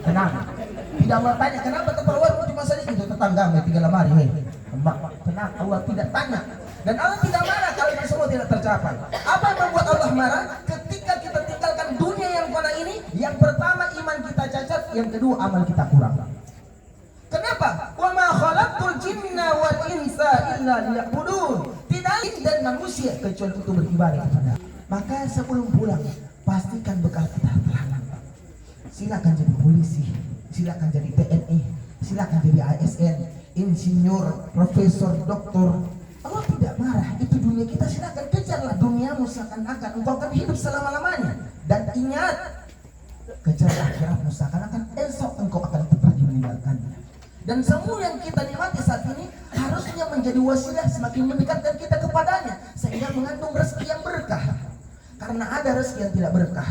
tenang. Tidak Allah tanya kenapa keperluan cuma sedikit itu tetangga tinggal lemari, tenang, Allah tidak tanya. Dan Allah tidak marah kalau itu semua tidak tercapai. Apa yang membuat Allah marah? Ketika kita tinggalkan dunia yang fana ini, yang pertama iman kita cacat, yang kedua amal kita kurang. Kenapa? Wa ma khalaqtul jinna wal insa illa liya'budun. Tidak jin dan manusia kecuali untuk beribadah kepada. Maka sebelum pulang, pastikan bekal kita terhalang. Silakan jadi polisi, silakan jadi TNI, silakan jadi ASN, insinyur, profesor, doktor. Allah tidak marah. Itu dunia kita, silakan kejarlah duniamu seakan-akan engkau akan hidup selama-lamanya. Dan ingat, kejarlah akhiratmu seakan-akan esok engkau akan pergi meninggalkannya. Dan semua yang kita nikmati saat ini harusnya menjadi wasilah semakin mendekatkan kita kepadanya sehingga mengandung rezeki yang berkah. Karena ada rezeki yang tidak berkah.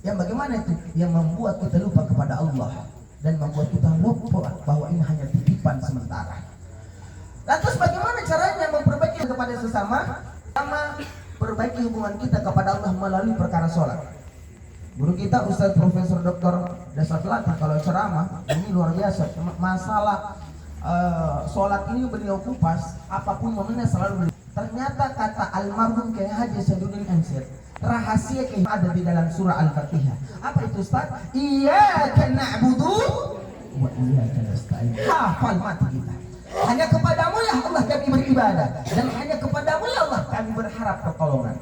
Yang bagaimana itu? Yang membuat kita lupa kepada Allah dan membuat kita lupa bahwa ini hanya titipan sementara. Lantas bagaimana caranya memperbaiki kepada sesama? Pertama, perbaiki hubungan kita kepada Allah melalui perkara sholat. Guru kita Ustaz Profesor Dr. Dasar Latih kalau ceramah ini luar biasa. Masalah sholat ini beliau kupas, apapun momennya selalu beliau. Ternyata kata almarhum Kiai Haji Saduddin Ansir, rahasia yang ada di dalam surah Al-Fatihah. Apa itu Ustaz? Iyyaka na'budu wa iyyaka nasta'in. Hafal mati kita. Hanya kepadamu ya Allah kami beribadah, dan hanya kepadamu ya Allah kami berharap pertolongan.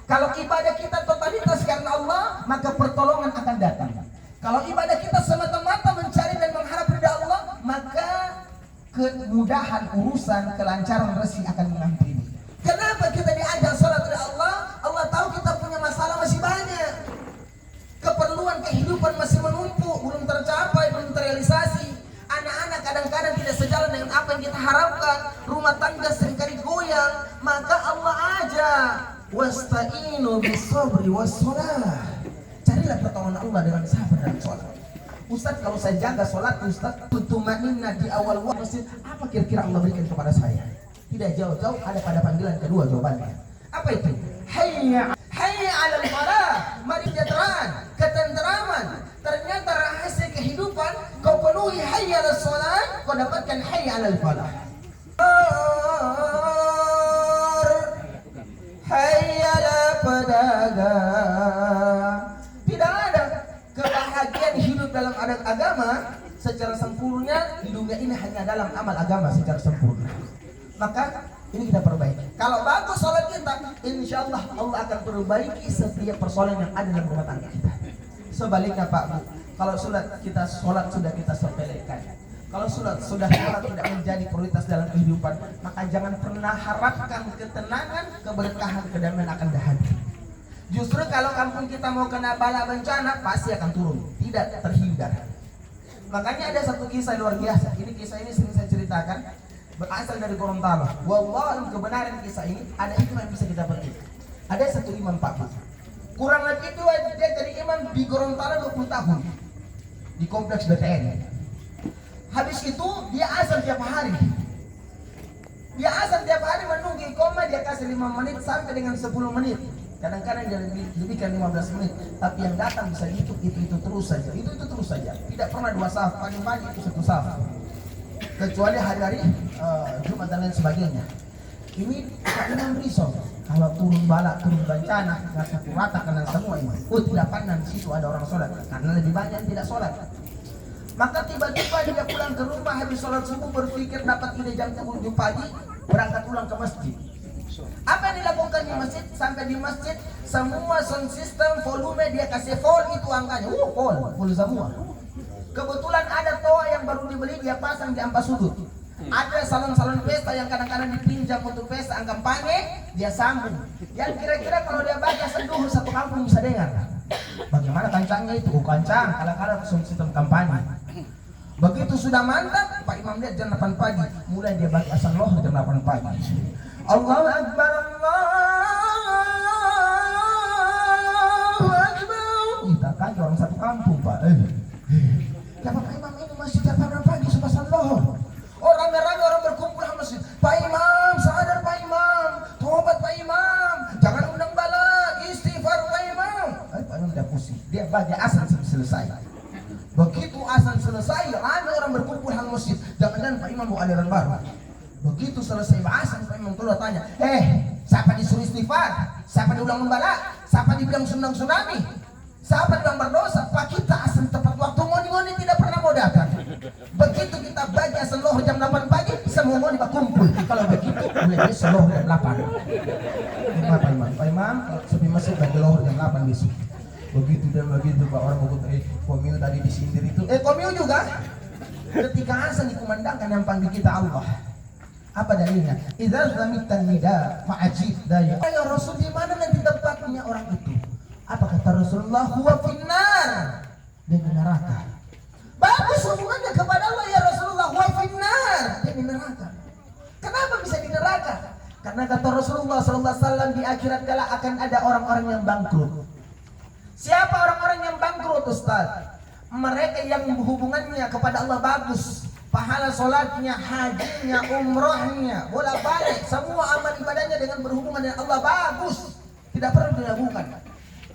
Kalau ibadah kita totalitas karena Allah, maka pertolongan akan datang. Kalau ibadah kita semata-mata mencari dan mengharap ridha Allah, maka kemudahan urusan, kelancaran rezeki akan mengampuni. Kenapa kita diajak sholat oleh Allah? Allah tahu kita punya masalah masih banyak. Keperluan kehidupan masih menumpuk, belum tercapai, belum terrealisasi. Anak-anak kadang-kadang tidak sejalan dengan apa yang kita harapkan. Rumah tangga seringkali goyang. Maka Allah ajak, wasta'inu bis-sabri was-shalah. Carilah pertolongan Allah dengan sabar dan sholat. Ustaz, kalau saya jaga sholat, Ustaz, tutumaninna di awal waktu, apa kira-kira Allah berikan kepada saya? Tidak jauh-jauh ada pada panggilan kedua jawabannya. Apa itu? Hayya 'alal falah, mari kesejahteraan, ketenteraman. Ternyata rahasia kehidupan kau penuhi hayya 'alas shalah, kau dapatkan hayya 'alal falah. Hayya 'ala pedagang. Tidak ada kebahagiaan hidup dalam agama secara sempurna di dunia ini hanya dalam amal agama secara sempurna. Maka ini kita perbaiki. Kalau bagus sholat kita, insya Allah Allah akan perbaiki setiap persoalan yang ada dalam rumah tangga kita. Sebaliknya Pak Bu, kalau sholat sudah kita sepelekan, kalau sholat tidak menjadi prioritas dalam kehidupan, maka jangan pernah harapkan ketenangan, keberkahan, kedamaian akan hadir. Justru kalau kampung kita mau kena bala bencana, pasti akan turun, tidak terhindar. Makanya ada satu kisah luar biasa. Kisah ini sering saya ceritakan, berasal dari Gorontalo. Wallahi kebenaran kisah ini ada hikmah yang bisa kita petik. Ada satu imam Pak Bu, kurang lebih itu dia jadi imam di Gorontalo 20 tahun di kompleks BTN. Habis itu dia azan tiap hari. Dia azan tiap hari menunggu iqamah, dia kasih 5 menit sampai dengan 10 menit. Kadang-kadang dia lebihkan 15 menit, tapi yang datang bisa itu terus saja. Itu terus saja. Tidak pernah 2 saf, pagi-pagi itu 1 saf. Kecuali hari-hari Jumat dan lain sebagainya. Ini Pak Imam risau. Kalau turun bala, turun bencana, nggak satu rata kena semua imam. Tidak pandang di situ ada orang sholat, karena lebih banyak yang tidak sholat. Maka tiba-tiba dia pulang ke rumah habis sholat subuh, berpikir dapat ide jam 7 pagi, berangkat pulang ke masjid. Apa yang dilakukan di masjid? Sampai di masjid semua sound system volume dia kasih full, itu angkanya full semua. Kebetulan ada toa yang baru dibeli, dia pasang di ampas sudut. Ada salon-salon pesta yang kadang-kadang dipinjam untuk pesta kampanye, dia sambung. Yang kira-kira kalau dia baca seluruh satu kampung bisa dengar. Bagaimana kancangnya itu? Kancang, kadang-kadang sound sistem kampanye. Begitu sudah mantap, Pak Imam lihat jam 8 pagi, mulai dia bagi azan lohor jam 8 pagi. Allahu Akbar, Allahu Akbar. Kita kan orang satu kampung Pak. Ya Pak Imam ini masih jam 8 pagi sudah azan lohor. Orang ramai orang berkumpul di masjid. Pak Imam, sadar Pak Imam, tobat Pak Imam, jangan undang bala, istighfar Pak Imam. Pak Imam udah pusing, dia bagi azan selesai. Begitu selesai ramai orang berkumpul hang masjid, jangan-jangan Pak Imam mau aliran baru. Begitu selesai bahasan Pak Imam keluar tanya, siapa disuruh istighfar? Siapa diulang membala? Siapa dibilang tsunami? Siapa dibilang berdosa? Pak kita asal tepat waktu, ngoni-ngoni tidak pernah mau datang. Begitu kita bagi asal lohor jam 8 pagi, semua ngoni berkumpul. Kalau begitu, mulai besok lohor jam 8. Pak Imam, sepi masjid bagi lohor jam 8 besok. Begitu dan begitu Pak orang mau komil tadi disindir itu. Komil juga. Ketika azan dikumandangkan yang panggil kita Allah. Apa dalilnya? Idza zamitan nida fa'ajib daya. Ya Rasul, di mana nanti tempatnya orang itu? Apa kata Rasulullah? Huwa finnar. Dia di neraka. Bagus hubungannya kepada Allah ya Rasulullah. Huwa finnar. Dia di neraka. Kenapa bisa di neraka? Karena kata Rasulullah SAW di akhirat kala akan ada orang-orang yang bangkrut. Siapa orang-orang yang bangkrut, Ustaz? Mereka yang hubungannya kepada Allah bagus. Pahala sholatnya, hajinya, umrohnya, bolak-balik, semua amal ibadahnya dengan berhubungan dengan Allah bagus, tidak perlu dilakukan.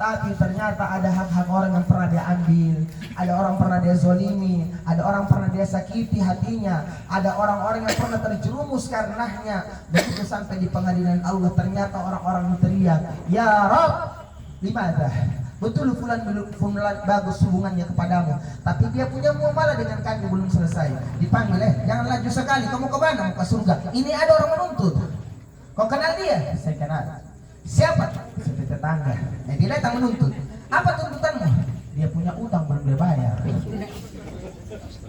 Tapi ternyata ada hak-hak orang yang pernah dia ambil, ada orang pernah dia zolimi, ada orang pernah dia sakiti hatinya, ada orang-orang yang pernah terjerumus karenanya. Begitu sampai di pengadilan Allah, ternyata orang-orang teriak, ya Rabb, limadha? Betul fulan bagus hubungannya kepadamu, tapi dia punya muamalah dengan kami belum selesai. Dipanggil, jangan laju sekali, kamu ke mana? Mau ke surga. Ini ada orang menuntut. Kau kenal dia? Saya kenal. Siapa? Sudah tetangga. Dia datang menuntut. Apa tuntutanmu? Dia punya utang belum dia bayar.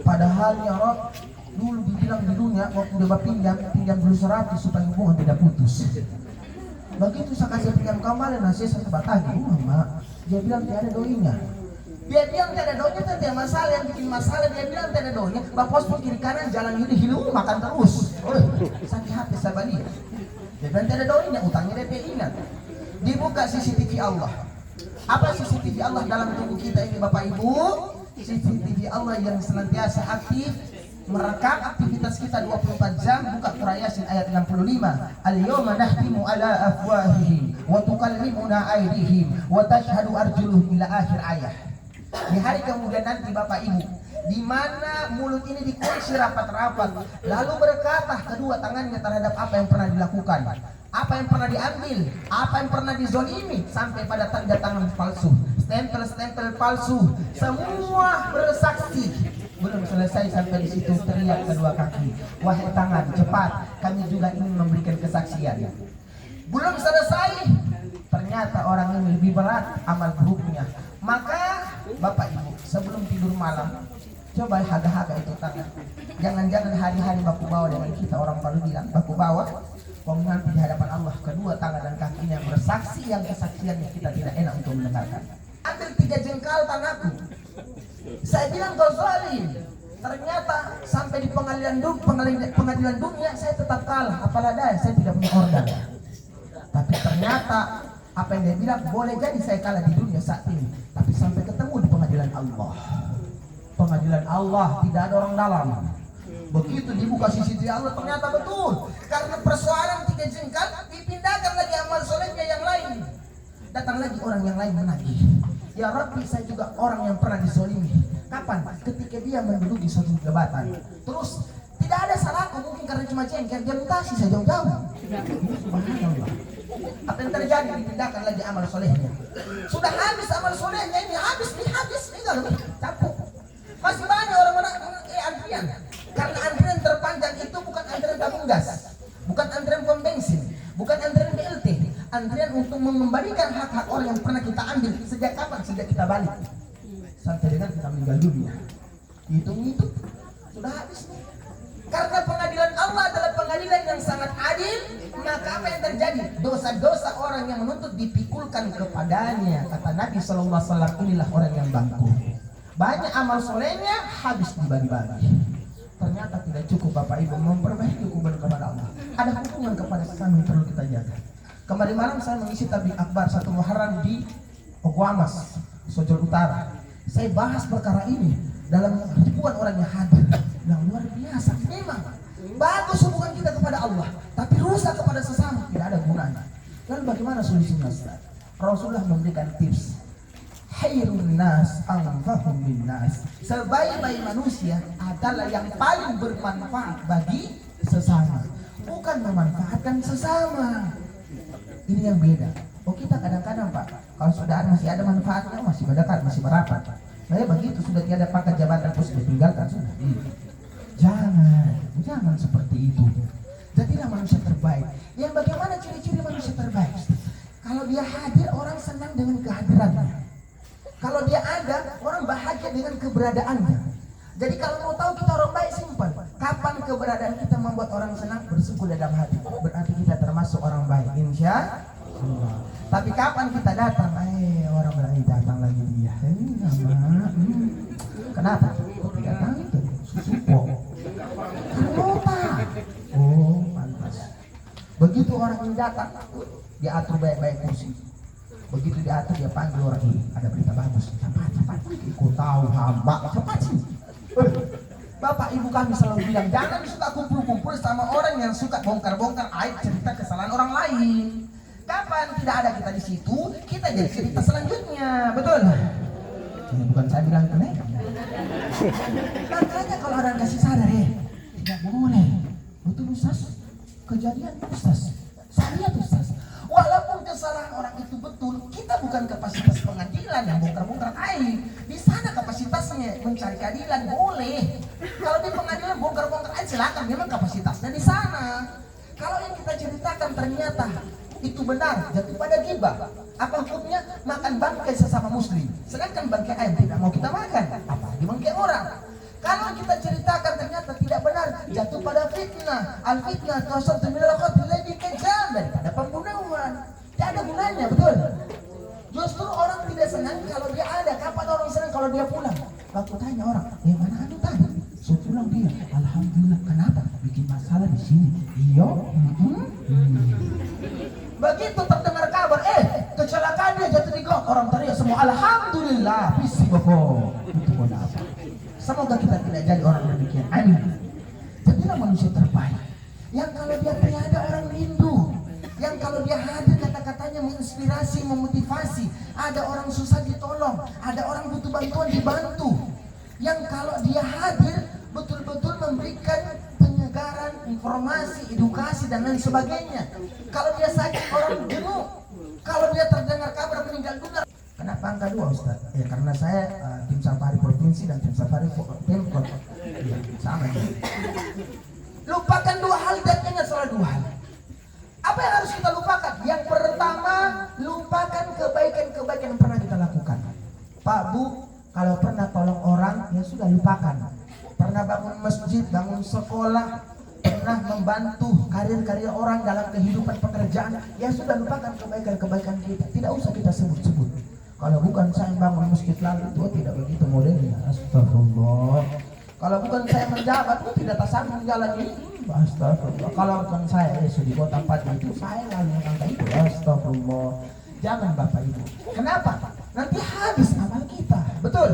Padahal ya Rob, dulu dibilang di dunia waktu dia pinjam dulu 100 supaya hubungan tidak putus. Begitu saya kasih pinjam kembali, nasi saya batagi, Mak. Dia bilang tidak ada doinya. Dia bilang tidak ada doinya, tidak masalah. Yang bikin masalah dia bilang tidak ada doinya. Bapak pos kiri kanan jalan ini hilu makan terus. Sakit hati saya balik. Dia bilang tidak ada doinya, utangnya dia ingat. Dibuka CCTV Allah. Apa CCTV Allah dalam tubuh kita ini Bapak Ibu? CCTV Allah yang senantiasa aktif merekam aktivitas kita 24 jam. Buka surah Yasin ayat 65. Al-yawma nahtimu ala afwahihim wa tukallimuna aydihim wa tashhadu arjuluhum ila akhir ayat. Di hari kemudian nanti Bapak Ibu, di mana mulut ini dikunci rapat-rapat, lalu berkata kedua tangannya terhadap apa yang pernah dilakukan, apa yang pernah diambil, apa yang pernah dizolimi, sampai pada tanda tangan palsu, stempel-stempel palsu, semua bersaksi. Belum selesai sampai di situ teriak kedua kaki, wahai tangan, cepat, kami juga ingin memberikan kesaksian. Belum selesai, ternyata orang ini lebih berat amal buruknya. Maka Bapak Ibu, sebelum tidur malam, coba haga-haga itu tangan. Jangan-jangan hari-hari baku bawa dengan kita, orang baru bilang baku bawa, kau nanti di hadapan Allah kedua tangan dan kakinya bersaksi yang kesaksiannya kita tidak enak untuk mendengarkan. Ambil 3 jengkal tanahku. Saya bilang kau zalim. Ternyata sampai di pengadilan dunia saya tetap kalah. Apalah daya, saya tidak punya organ. Tapi ternyata apa yang dia bilang boleh jadi saya kalah di dunia saat ini, tapi sampai ketemu di pengadilan Allah. Pengadilan Allah tidak ada orang dalam. Begitu dibuka CCTV Allah ternyata betul. Karena persoalan 3 jengkal dipindahkan lagi amal solehnya yang lain. Datang lagi orang yang lain menagih. Ya Rabbi, saya juga orang yang pernah dizolimi. Kapan? Ketika dia menduduki suatu jabatan. Terus tidak ada salahku, mungkin karena cuma jengkel, dia mutasi saya jauh-jauh. Subhanallah. Apa yang terjadi? Dipindahkan lagi amal solehnya. Sudah habis amal solehnya ini, habis, tinggal capuk. Masih banyak orang-orang antrian. Karena antrian terpanjang itu bukan antrian tabung gas, bukan antrian pom bensin, bukan antrian BLT, antrian untuk mengembalikan hak-hak orang yang pernah kita ambil. Sejak kapan? Sejak kita balik sampai dengan kita meninggal dunia. Hitung-hitung sudah habis nih. Karena pengadilan Allah adalah pengadilan yang sangat adil, maka apa yang terjadi? Dosa-dosa orang yang menuntut dipikulkan kepadanya. Kata Nabi SAW, inilah orang yang bangkrut. Banyak amal solehnya habis dibagi-bagi. Ternyata tidak cukup Bapak Ibu memperbaiki hubungan kepada Allah. Ada hubungan kepada sesama yang perlu kita jaga. Kemarin malam saya mengisi tablik akbar 1 Muharram di Oguamas, Sojol Utara. Saya bahas perkara ini dalam ribuan orang yang hadir. Yang luar biasa. Memang bagus hubungan kita kepada Allah, tapi rusak kepada sesama tidak ada gunanya. Lalu bagaimana solusinya, Ustaz? Rasulullah memberikan tips. Khairun nas anfa'uhum linnas. Sebaik-baik manusia adalah yang paling bermanfaat bagi sesama, bukan memanfaatkan sesama. Ini yang beda. Oh, kita kadang-kadang Pak, kalau sudah masih ada manfaatnya, masih berdekat, masih merapat. Nah, begitu sudah tiada pangkat jabatan terus ditinggalkan sudah. Jangan seperti itu. Jadilah manusia terbaik. Yang bagaimana ciri-ciri manusia terbaik? Kalau dia hadir, orang senang dengan kehadirannya. Kalau dia ada, orang bahagia dengan keberadaannya. Jadi kalau mau tahu kita orang baik, simpel. Kapan keberadaan kita membuat orang senang, bersyukur dalam hati, berarti kita termasuk orang baik, insya Allah. Tapi kapan kita datang, orang berani datang lagi dia. Kenapa? Kok tidak datang itu? Susupo. Oh, pantas. Begitu orang yang datang, dia atur baik-baik kursi. Begitu diatur, dia panggil orang ini. Ada berita bagus. Cepat. Kau tahu hamba. Cepat sih. Bapak ibu kami selalu bilang, jangan suka kumpul-kumpul sama orang yang suka bongkar-bongkar aib cerita kesalahan orang lain. Kapan tidak ada kita di situ, kita jadi cerita selanjutnya, betul? Ya, bukan saya bilang itu nih. Makanya kalau orang kasih sadar, tidak boleh. Betul Ustaz, kejadian Ustaz, saya lihat Ustaz. Walaupun kesalahan orang itu betul, kita bukan kapasitas pengadilan yang bongkar-bongkar aib. Di sana kapasitasnya mencari keadilan boleh. Kalau di pengadilan bongkar-bongkar aib silakan, memang kapasitasnya di sana. Kalau yang kita ceritakan ternyata itu benar, jatuh pada ghibah. Apa hukumnya? Makan bangkai sesama muslim. Sedangkan bangkai ayam tidak mau kita makan, apalagi bangkai orang. Kalau kita ceritakan ternyata tidak benar, jatuh pada fitnah. Al-fitnah qasatun minal qatl, lebih kejam daripada pembunuhan. Tidak ada gunanya, betul? Justru orang tidak senang kalau dia ada. Kapan orang senang? Kalau dia pulang. Waktu tanya orang, mana anu tadi? So pulang dia, alhamdulillah. Kenapa? Bikin masalah di sini. Iya. Begitu terdengar kabar, kecelakaan dia jatuh di got, orang teriak semua alhamdulillah. Bisi bohong. Itu apa? Semoga kita tidak jadi orang demikian. Amin. Jadilah manusia terbaik. Yang kalau dia tiada orang rindu. Yang kalau dia hadir kata-katanya menginspirasi, memotivasi. Ada orang susah ditolong, ada orang butuh bantuan dibantu. Yang kalau dia hadir betul-betul memberikan penyegaran, informasi, edukasi dan lain sebagainya. Kalau dia sakit orang jenuh. Kalau dia terdengar kabar meninggal dunia. Kenapa angka 2 Ustaz? Ya karena saya tim safari provinsi dan tim safari Pemkot. Ya, sama ya. Lupakan 2 hal dan ingat salah 2 hal. Apa yang harus kita lupakan? Yang pertama, lupakan kebaikan-kebaikan yang pernah kita lakukan. Pak Bu, kalau pernah tolong orang, ya sudah lupakan. Pernah bangun masjid, bangun sekolah, pernah membantu karir-karir orang dalam kehidupan pekerjaan, ya sudah lupakan kebaikan-kebaikan kita. Tidak usah kita sebut-sebut. Kalau bukan saya bangun masjid lalu itu tidak begitu modelnya. Astagfirullah. Kalau bukan saya menjabat itu tidak tasawuf jalan ini. Astagfirullah. Kalau bukan saya di kota Pati itu saya lalu mengangkat itu. Astagfirullah. Jangan Bapak Ibu. Kenapa? Nanti habis amal kita. Betul.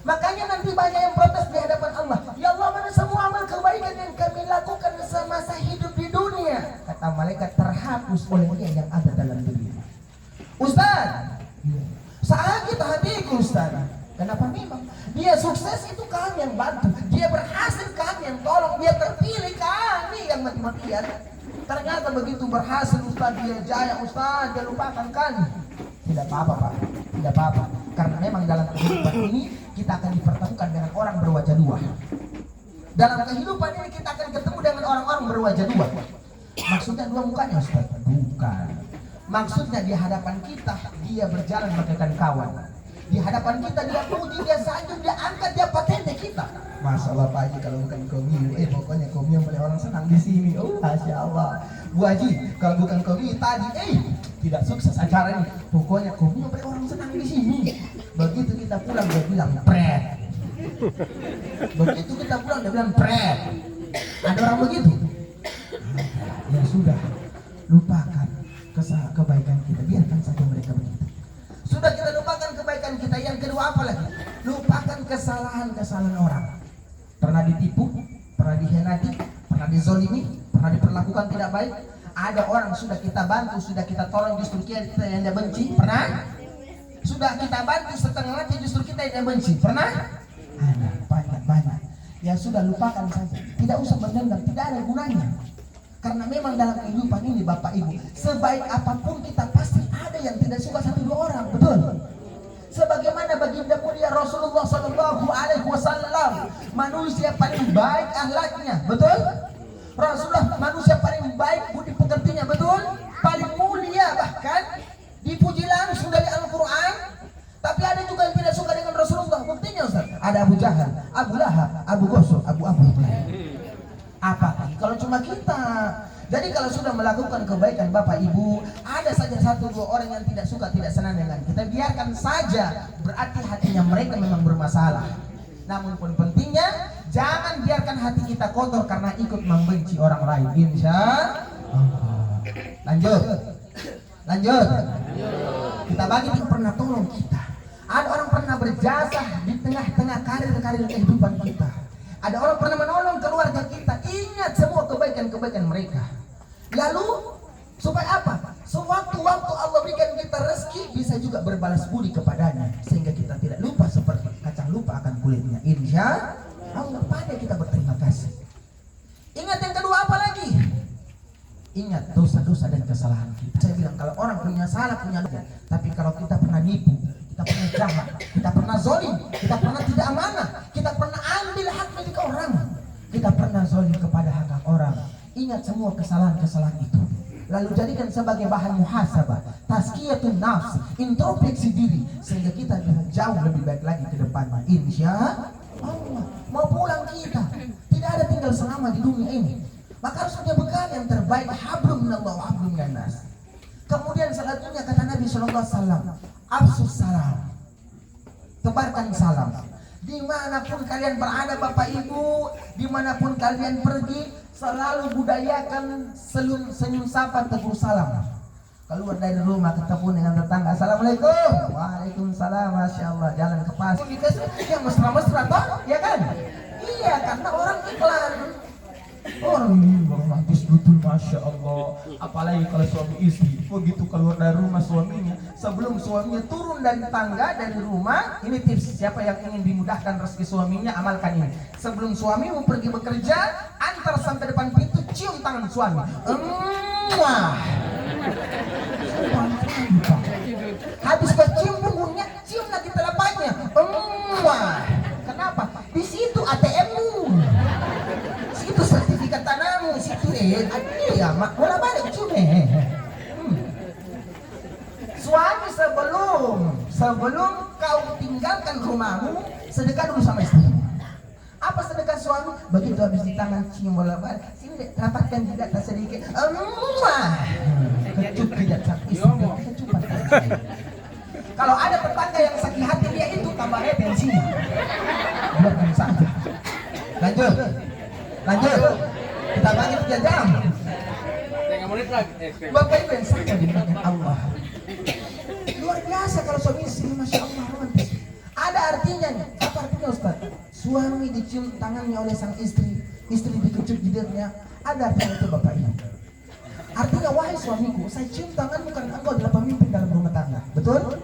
Makanya nanti banyak yang protes di hadapan Allah. Ya Allah, mana semua amal kebaikan yang kami lakukan semasa hidup di dunia. Kata malaikat, terhapus oleh dia yang ada dalam dunia. Ustaz, sakit hatiku Ustaz. Kenapa? Memang dia sukses itu kami yang bantu, dia berhasil kami yang tolong, dia terpilih kami yang mati-matian. Ternyata begitu berhasil Ustaz, dia jaya Ustaz, dia lupakan kami. Tidak apa-apa Pak, tidak apa-apa. Karena memang dalam kehidupan ini kita akan dipertemukan dengan orang berwajah 2. Dalam kehidupan ini kita akan ketemu dengan orang-orang berwajah 2. Maksudnya 2 mukanya Ustaz? Bukan. Maksudnya di hadapan kita dia berjalan bagaikan kawan. Di hadapan kita dia puji, dia sanjung, dia angkat, dia patente kita. Masalah Pak Haji kalau bukan komiu, pokoknya komiu boleh orang senang di sini. Oh, Masya Allah. Bu Haji, kalau bukan komiu tadi, tidak sukses acara ini. Pokoknya komiu boleh orang senang di sini. Begitu kita pulang dia bilang pret. Begitu kita pulang dia bilang pret. Ada orang begitu? Ya sudah, lupakan kebaikan kita, biarkan saja mereka begitu. Sudah kita lupakan kebaikan kita. Yang kedua apa lagi? Lupakan kesalahan-kesalahan orang. Pernah ditipu, pernah dikhianati, pernah dizolimi, pernah diperlakukan tidak baik. Ada orang sudah kita bantu, sudah kita tolong, justru kita yang dia benci. Pernah? Sudah kita bantu setengah mati, justru kita yang benci. Pernah? Ada, banyak. Ya sudah, lupakan saja. Tidak usah berdendam, tidak ada gunanya. Karena memang dalam kehidupan ini Bapak Ibu, sebaik apapun kita pasti ada yang tidak suka satu dua orang, betul? Sebagaimana baginda mulia Rasulullah Sallallahu Alaihi Wasallam, manusia paling baik akhlaknya, betul? Rasulullah manusia paling baik budi pekertinya, betul? Paling mulia, bahkan dipuji langsung dari Al-Quran. Tapi ada juga yang tidak suka dengan Rasulullah. Buktinya Ustaz, ada Abu Jahal, Abu Lahab, Abu Gosok, Abu apa kalau cuma kita. Jadi kalau sudah melakukan kebaikan Bapak Ibu, ada saja satu dua orang yang tidak suka, tidak senang dengan kita, biarkan saja, berarti hatinya mereka memang bermasalah. Namun pun pentingnya jangan biarkan hati kita kotor karena ikut membenci orang lain. Insya Allah. Lanjut. Kita bagi yang pernah tolong kita. Ada orang pernah berjasa di tengah-tengah karir kehidupan kita. Ada orang pernah menolong keluarga kita. Ingat semua kebaikan-kebaikan mereka. Lalu supaya apa? Sewaktu-waktu Allah berikan kita rezeki, bisa juga berbalas budi kepadanya, sehingga kita tidak lupa seperti kacang lupa akan kulitnya. Insya Allah, pandai kita berterima kasih. Ingat yang kedua apa lagi? Ingat dosa-dosa dan kesalahan kita. Saya bilang kalau orang punya salah, punya dosa, tapi kalau kita pernah nipu, kita pernah jahat, kita pernah zolim, kita pernah tidak amanah, kita pernah ambil hak milik orang, kita pernah zolim kepada hak orang. Ingat semua kesalahan-kesalahan itu, lalu jadikan sebagai bahan muhasabah, tazkiyatun nafs, introspeksi diri, sehingga kita bisa jauh lebih baik lagi ke depannya. Insya Allah. Mau pulang kita, tidak ada tinggal selama di dunia ini, maka harus punya bekal yang terbaik. Hablum minallah wa hablum minannas. Kemudian selanjutnya kata Nabi Sallallahu Alaihi Wasallam, afsus salam, tebarkan salam. Dimanapun kalian berada Bapak Ibu, dimanapun kalian pergi, selalu budayakan senyum sapa, tegur salam. Keluar dari rumah ketemu dengan tetangga, assalamualaikum, waalaikumsalam, masya Allah. Jalan ke pasar, yang mesra-mesra toh, ya kan? Iya, karena orang iklan. Orang romantis betul, masya Allah. Apalagi kalau suami istri begitu keluar dari rumah suaminya, sebelum suaminya turun dari tangga dari rumah, ini tips, siapa yang ingin dimudahkan rezeki suaminya, amalkan ini. Sebelum suamimu pergi bekerja, antar sampai depan pintu, cium tangan suami. Habis kau cium punggungnya, cium lagi telapaknya. Kenapa? Di situ ATM-mu, situ sertifikat tanahmu, situ ya mak bola balik cium. Suami sebelum kau tinggalkan rumahmu, sedekah dulu sama istrimu. Apa sedekah suami? Begitu habis di tangan cium bola balik, sini rapatkan jidat sedikit. Kecup jidat sang istri, kecupan. Kalau ada tetangga yang sakit hati dia itu tambah tensinya. Biarkan saja. Lanjut. Kita bagi 3 jam. Bapak Ibu yang sakit dimakan Allah. Luar biasa kalau suami istri, masya Allah, romantis. Ada artinya nih. Apa artinya Ustaz? Suami dicium tangannya oleh sang istri, istri dikecup jidatnya. Ada artinya itu Bapak Ibu. Artinya, wahai suamiku, saya cium tanganmu karena engkau adalah pemimpin dalam rumah tangga. Betul?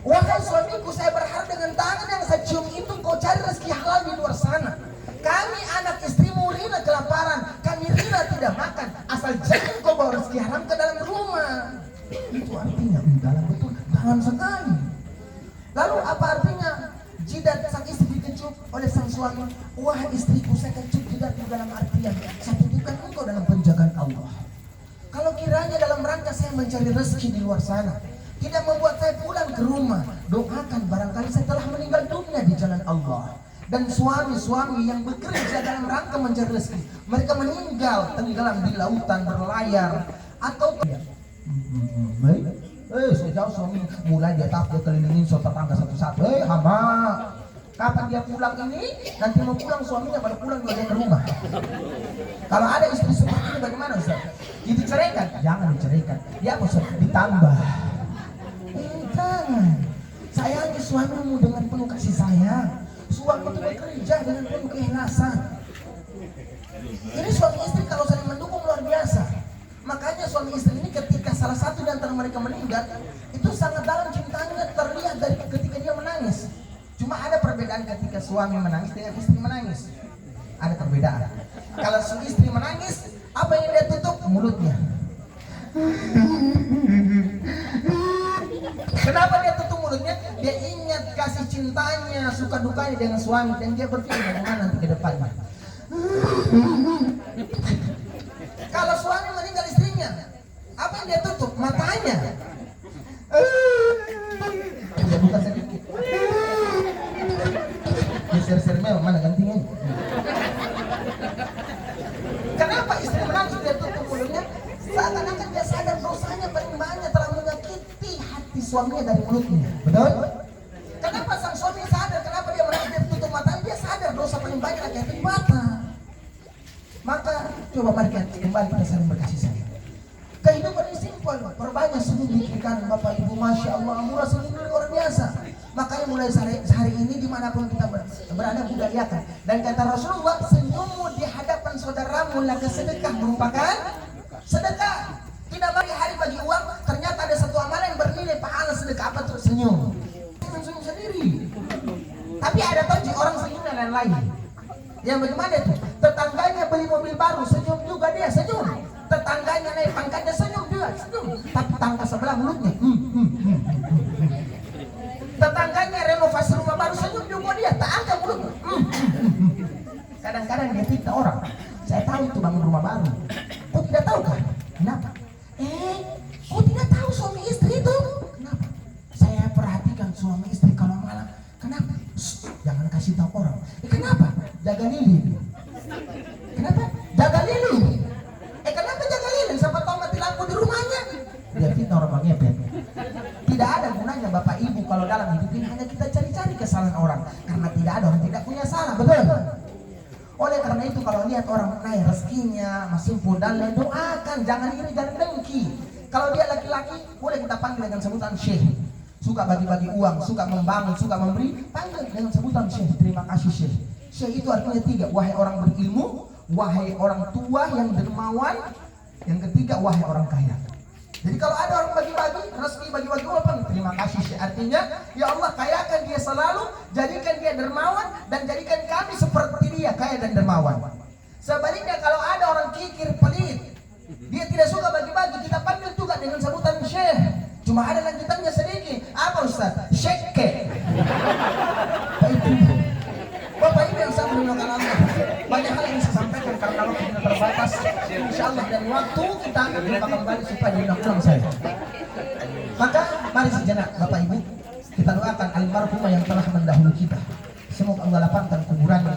Wahai suamiku, saya berharap dengan tangan yang saya cium itu kau cari rezeki halal di luar sana. Kami anak istrimu rina kelaparan, kami rina tidak makan, asal jangan kau bawa rezeki haram ke dalam rumah. Itu artinya dalam, betul, dalam sekali. Lalu apa artinya jidat sang istri dikecup oleh sang suami? Wahai istriku, saya kecup jidatmu dalam artian saya titipkan engkau dalam penjagaan Allah. Kalau kiranya dalam rangka saya mencari rezeki di luar sana, tidak membuat saya pulang ke rumah, doakan barangkali saya telah meninggal dunia di jalan Allah. Dan suami-suami yang bekerja dalam rangka mencari rezeki, mereka meninggal tenggelam di lautan berlayar atau sejauh suami mulai dia kelilingin tetangga satu-satu. Hama, kapan dia pulang ini? Nanti mau pulang suaminya baru pulang dia ke rumah. Kalau ada istri seperti ini bagaimana Ustaz? Diceraikan? Jangan diceraikan. Dia Ustaz ditambah. Jangan. Sayangi suamimu dengan penuh kasih sayang. Suami itu bekerja dengan penuh keikhlasan. Ini suami istri kalau saling mendukung luar biasa. Makanya suami istri ini ketika salah satu di antara mereka meninggal, itu sangat dalam cintanya, terlihat menangis. Cuma ada perbedaan ketika suami menangis dengan istri menangis. Ada perbedaan. Kalau istri menangis, apa yang dia tutup? Mulutnya. Kenapa dia tutup mulutnya? Dia ingat kasih cintanya, suka dukanya dengan suami, dan dia berpikir bagaimana nanti ke depannya. Kalau suami meninggal istrinya, apa yang dia tutup? Matanya. Dia buka sedikit. Ser-ser memang mana gantinya? Kenapa istri menangis dia tutup mulutnya? Seakan-akan dia sadar dosanya paling banyak telah menyakiti hati suaminya dari mulutnya. Betul? Kenapa sang suami sadar? Kenapa dia menangis dia tutup matanya? Dia sadar dosa paling banyak lagi di mata. Maka coba mari kembali kita saling berkasih sayang. Kehidupan ini simpel, perbanyak senyum di kiri kanan Bapak Ibu, Masya Allah, murah senyum luar biasa. Makanya mulai hari ini dimanapun kita berada budayakan. Dan kata Rasulullah, senyummu di hadapan saudaramu laga sedekah merupakan sedekah. Tidak bagi uang, ternyata ada satu amalan yang bernilai pahala sedekah. Apa tuh? Senyum. Senyum sendiri. Tapi ada tahu orang senyum dan lain-lain. Yang bagaimana itu? Tetangganya beli mobil baru, senyum juga dia, senyum. Tetangganya naik pangkatnya, senyum juga, senyum. Tapi tangga sebelah mulutnya. Tetangganya renovasi rumah baru, senyum juga dia, tak angkat mulutnya. Kadang-kadang dia fitnah orang. Saya tahu itu bangun rumah baru. Kau tidak tahu kan? Kenapa? Kau tidak tahu suami istri itu? Kenapa? Saya perhatikan suami istri kalau malam. Kenapa? Jangan kasih tahu orang. Kenapa? Jaga lilin. Kenapa? Jaga lilin. Kenapa jaga lilin? Siapa tahu mati lampu di rumahnya. Dia fitnah orang ngepet. Tidak ada gunanya Bapak Ibu kalau dalam hidup ini hanya kita cari-cari kesalahan orang. Karena tidak ada orang tidak punya salah, betul? Oleh karena itu kalau lihat orang naik rezekinya, masih pun dan lain, doakan, jangan iri, jangan dengki. Kalau dia laki-laki, boleh kita panggil dengan sebutan syekh. Suka bagi-bagi uang, suka membangun, suka memberi, panggil dengan sebutan syekh. Terima kasih syekh. Syekh itu artinya tiga, wahai orang berilmu, wahai orang tua yang dermawan, yang ketiga wahai orang kaya. Jadi kalau ada orang bagi-bagi rezeki, bagi-bagi uang, terima kasih syekh. Artinya ya Allah kayakan dia selalu, jadikan dia dermawan, dan jadikan kami seperti dia kaya dan dermawan. Sebaliknya kalau ada orang kikir, pelit, dia tidak suka bagi-bagi, kita panggil juga dengan sebutan syekh. Cuma ada lanjutannya sedikit. Apa Ustaz? Syekh. Bapak Ibu yang saya mendengarkan Allah, banyak hal yang saya sampaikan karena waktu kita terbatas. Insya Allah dan waktu kita akan jumpa kembali supaya diulang saya. Maka mari sejenak Bapak Ibu kita doakan almarhumah yang telah mendahului kita. Semoga Allah lapangkan kuburannya,